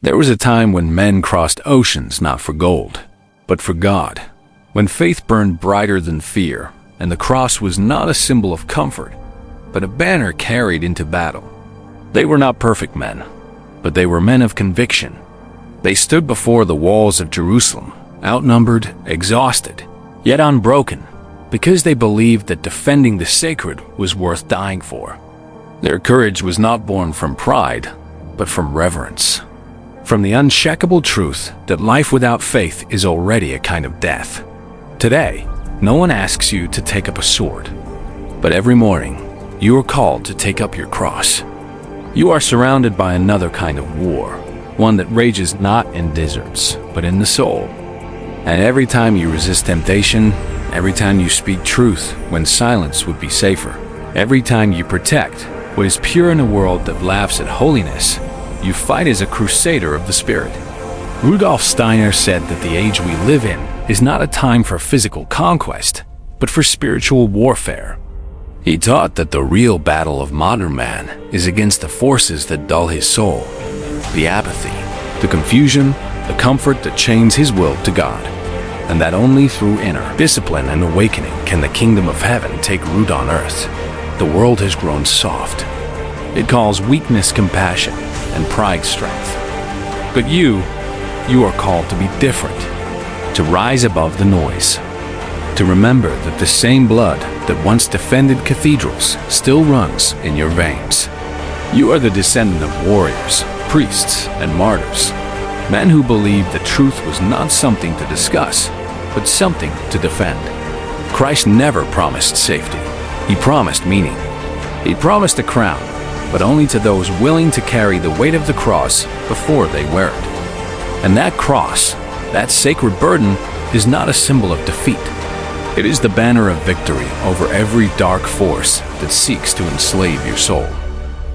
There was a time when men crossed oceans not for gold, but for God, when faith burned brighter than fear, and the cross was not a symbol of comfort, but a banner carried into battle. They were not perfect men, but they were men of conviction. They stood before the walls of Jerusalem, outnumbered, exhausted, yet unbroken, because they believed that defending the sacred was worth dying for. Their courage was not born from pride, but from reverence, from the unshakable truth that life without faith is already a kind of death. Today, no one asks you to take up a sword, but every morning, you are called to take up your cross. You are surrounded by another kind of war, one that rages not in deserts, but in the soul. And every time you resist temptation, every time you speak truth when silence would be safer, every time you protect what is pure in a world that laughs at holiness, you fight as a crusader of the spirit. Rudolf Steiner said that the age we live in is not a time for physical conquest, but for spiritual warfare. He taught that the real battle of modern man is against the forces that dull his soul, the apathy, the confusion, the comfort that chains his will to God, and that only through inner discipline and awakening can the kingdom of heaven take root on earth. The world has grown soft. It calls weakness compassion and pride strength. But you are called to be different, to rise above the noise, to remember that the same blood that once defended cathedrals still runs in your veins. You are the descendant of warriors, priests, and martyrs, men who believed that truth was not something to discuss, but something to defend. Christ never promised safety. He promised meaning. He promised a crown, but only to those willing to carry the weight of the cross before they wear it. And that cross, that sacred burden, is not a symbol of defeat. It is the banner of victory over every dark force that seeks to enslave your soul.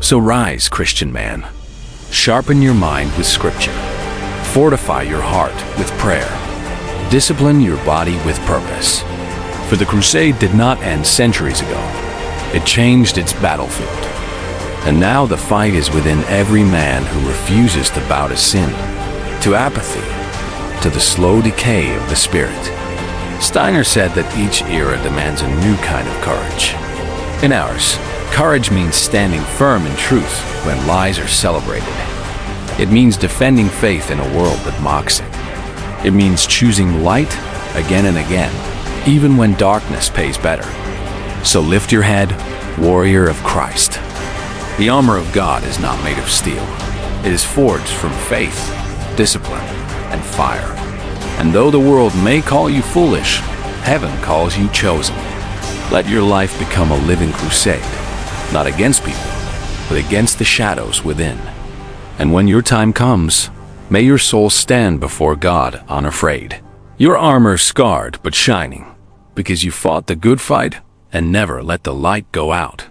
So rise, Christian man. Sharpen your mind with Scripture. Fortify your heart with prayer. Discipline your body with purpose. For the Crusade did not end centuries ago. It changed its battlefield. And now the fight is within every man who refuses to bow to sin, to apathy, to the slow decay of the spirit. Steiner said that each era demands a new kind of courage. In ours, courage means standing firm in truth when lies are celebrated. It means defending faith in a world that mocks it. It means choosing light again and again, even when darkness pays better. So lift your head, warrior of Christ. The armor of God is not made of steel. It is forged from faith, discipline, and fire. And though the world may call you foolish, heaven calls you chosen. Let your life become a living crusade, not against people, but against the shadows within. And when your time comes, may your soul stand before God unafraid. Your armor scarred but shining, because you fought the good fight and never let the light go out.